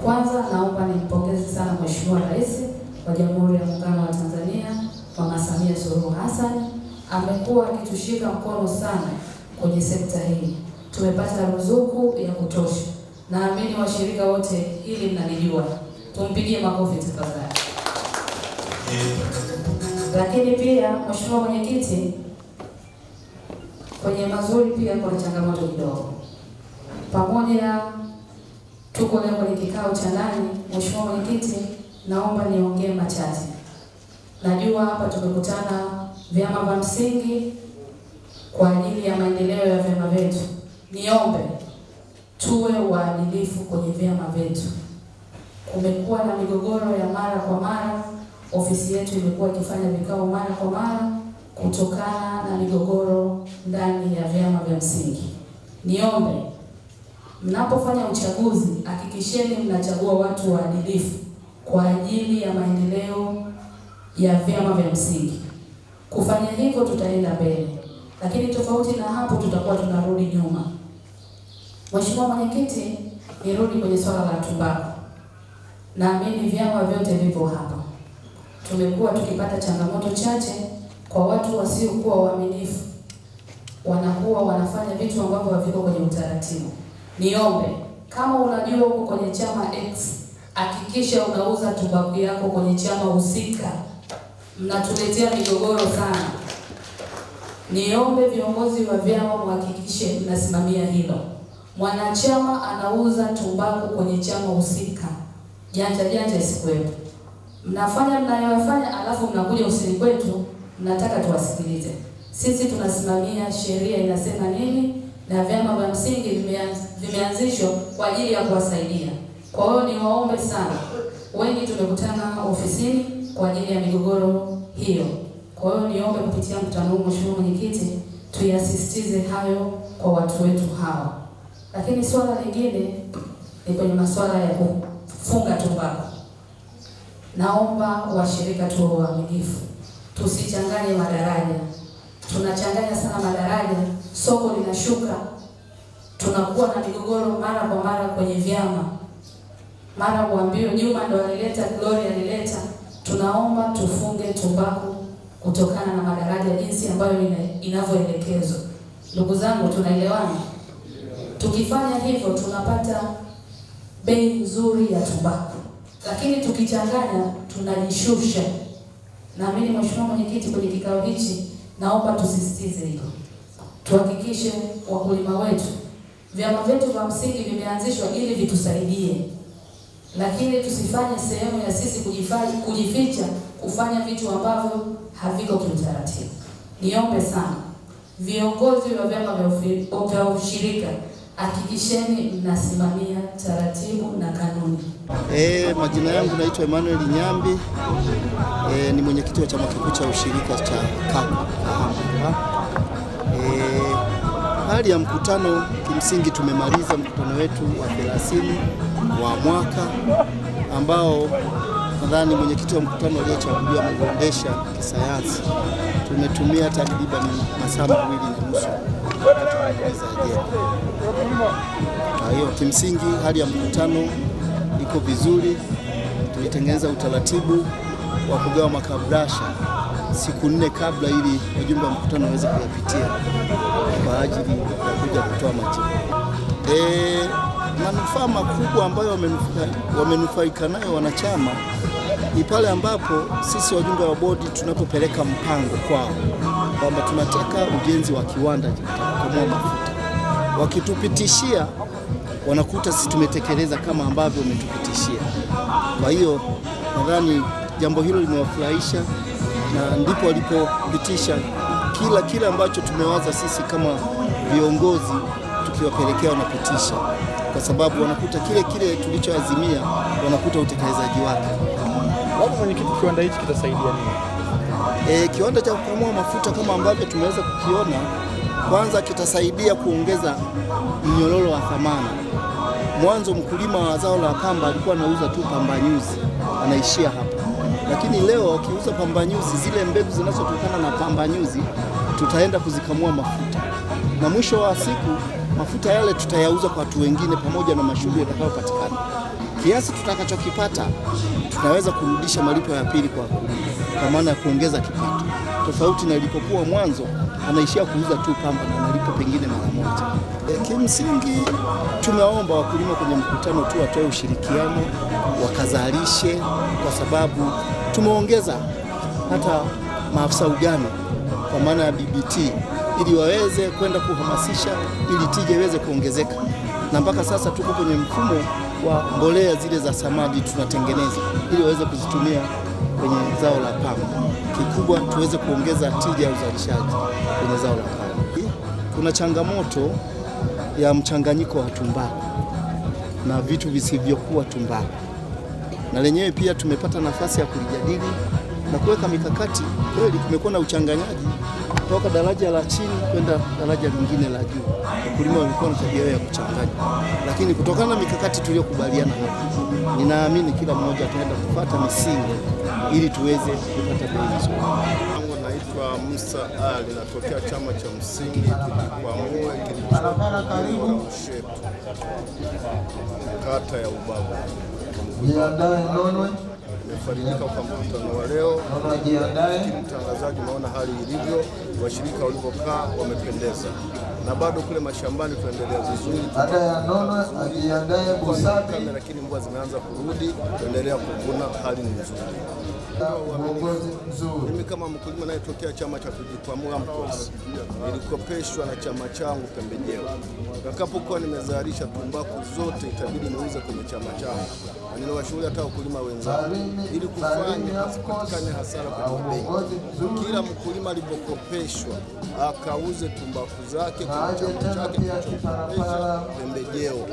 Kwanza naomba nimpongeze sana Mheshimiwa Rais wa Jamhuri ya Muungano wa Tanzania, Mama Samia Suluhu Hassan. Amekuwa akitushika mkono sana kwenye sekta hii. Tumepata ruzuku ya kutosha. Naamini washirika wote hili mnalijua. Tumpigie makofi tafadhali. Lakini pia Mheshimiwa Mwenyekiti, kwenye mazuri pia kuna changamoto kidogo. Pamoja tuko leo kwenye kikao cha ndani, Mheshimiwa Mwenyekiti, naomba niongee machache. Najua hapa tumekutana vyama vya msingi kwa ajili ya maendeleo ya vyama vyetu. Niombe tuwe waadilifu kwenye vyama vyetu. Kumekuwa na migogoro ya mara kwa mara, ofisi yetu imekuwa ikifanya vikao mara kwa mara kutokana na migogoro ndani ya vyama vya msingi. Niombe mnapofanya uchaguzi, hakikisheni mnachagua watu waadilifu kwa ajili ya maendeleo ya vyama vya msingi. Kufanya hivyo tutaenda mbele, lakini tofauti na hapo tutakuwa tunarudi nyuma. Mheshimiwa Mwenyekiti, nirudi kwenye swala la tumbaku. Naamini vyama vyote vipo hapa. Tumekuwa tukipata changamoto chache kwa watu wasiokuwa waaminifu. Wanakuwa wanafanya vitu ambavyo haviko kwenye utaratibu. Niombe, kama unajua uko kwenye chama X, hakikisha unauza tumbaku yako kwenye chama husika. Mnatuletea migogoro sana. Niombe viongozi wa vyama muhakikishe mnasimamia hilo. Mwanachama anauza tumbaku kwenye chama husika, janja isikuwepo. Mnafanya mnayofanya, alafu mnakuja usini kwetu, mnataka tuwasikilize. Sisi tunasimamia sheria inasema nini, na vyama vya msingi vimeanzishwa kwa ajili ya kuwasaidia. Kwa hiyo niwaombe sana, wengi tumekutana ofisini kwa ajili ya migogoro hiyo. Kwa hiyo niombe kupitia mkutano huu, Mheshimiwa Mwenyekiti, tuyasisitize hayo kwa watu wetu hawa. Lakini swala lingine ni kwenye masuala ya kufunga tumbaku. Naomba washirika tuwe waaminifu. Tusichanganye madaraja. Tunachanganya sana madaraja, soko linashuka. Tunakuwa na migogoro mara kwa mara kwenye vyama. Mara kuambiwa Juma ndo alileta, Gloria alileta. Tunaomba tufunge tumbaku kutokana na madaraja jinsi ambayo inavyoelekezwa. Ndugu zangu, tunaelewana? Tukifanya hivyo tunapata bei nzuri ya tumbaku. Lakini tukichanganya tunajishusha. Naamini Mheshimiwa Mwenyekiti, kwenye kikao hichi naomba tusisitize hilo. Tuhakikishe wakulima wetu, vyama vyetu vya msingi vimeanzishwa ili vitusaidie. Lakini tusifanye sehemu ya sisi kujificha kufanya vitu ambavyo haviko kiutaratibu. Niombe sana viongozi wa vyama vya ushirika, hakikisheni mnasimamia taratibu na kanuni. Majina yangu naitwa Emmanuel Nyambi. Ni mwenyekiti wa chama kikuu cha ushirika cha Kapu. Hali ya mkutano, kimsingi tumemaliza mkutano wetu wa 30 wa mwaka ambao nadhani mwenyekiti wa mkutano aliyechaguliwa kuendesha kisayansi. Tumetumia takriban masaa 2.5 kutekeleza ajenda. Kwa hiyo kimsingi hali ya mkutano iko vizuri. Tulitengeneza utaratibu wa kugawa makabrasha siku 4 kabla ili wajumbe wa mkutano waweze kuyapitia kwa ajili ya kuja kutoa majibu. Manufaa makubwa ambayo wamenufaika nayo wanachama ni pale ambapo sisi wajumbe wa bodi tunapopeleka mpango kwao kwamba tunataka ujenzi wa kiwanda cha kukamua mafuta. Wakitupitishia wanakuta sisi tumetekeleza kama ambavyo wametupitishia. Kwa hiyo nadhani jambo hilo limewafurahisha na ndipo walipopitisha kila ambacho tumewaza sisi kama viongozi tukiwapelekea wanapitisha, kwa sababu wanakuta kile tulichoazimia wanakuta utekelezaji wake. Wapo mwenyekiti, kiwanda hichi kitasaidia nini? Kiwanda cha kukamua mafuta kama ambavyo tumeweza kukiona, kwanza kitasaidia kuongeza mnyororo wa thamani. Mwanzo mkulima wa zao la pamba alikuwa anauza tu pamba nyuzi, anaishia hapa. Lakini leo akiuza pamba nyuzi, zile mbegu zinazotokana na pamba nyuzi tutaenda kuzikamua mafuta. Na mwisho wa siku mafuta yale tutayauza kwa watu wengine pamoja na mashughuli yatakayopatikana. kiasi tutakachokipata tunaweza kurudisha malipo ya pili kwa wakulima, kwa maana ya kuongeza kipato, tofauti na ilipokuwa mwanzo anaishia kuuza tu pamba na analipo pengine mara moja. Kimsingi tumeomba wakulima kwenye mkutano tu watoe ushirikiano, wakazalishe, kwa sababu tumeongeza hata maafisa ugani kwa maana ya BBT ili waweze kwenda kuhamasisha ili tija iweze kuongezeka, na mpaka sasa tuko kwenye mfumo wa mbolea zile za samadi tunatengeneza ili waweze kuzitumia kwenye zao la pamba. Kikubwa tuweze kuongeza tija ya uzalishaji kwenye zao la pamba. Kuna changamoto ya mchanganyiko wa tumbaku na vitu visivyokuwa tumbaku, na lenyewe pia tumepata nafasi ya kulijadili na kuweka mikakati. Kweli kumekuwa na uchanganyaji kutoka daraja la chini kwenda daraja lingine la juu. Wakulima walikuwa na tabia ya kuchanganya, lakini kutokana na mikakati tuliyokubaliana hapa, ninaamini kila mmoja ataenda kufuata misingi ili tuweze kupata bei nzuri. Naitwa Musa Ali, natokea chama cha msingi Tujikwamue kilichopo Ushetu, kata ya Ubavu. Nimefarijika kwa mkutano wa leo. Mtangazaji, naona hali ilivyo, washirika walivyokaa wamependeza, na bado kule mashambani tuendelea vizuri, lakini mvua zimeanza kurudi, tuendelea kuvuna, hali ni nzuri. Mimi kama mkulima nayetokea chama cha Tujikwamue AMCOS, nilikopeshwa na chama changu pembejeo. Nitakapokuwa nimezalisha tumbaku zote itabidi niuze kwenye chama changu, na ninawashauri hata wakulima wenzangu ili kufanya asipatikane hasara kwenye bei. Kila mkulima alipokopeshwa akauze tumbaku zake kwenye chama chake kilichokopesha pembejeo.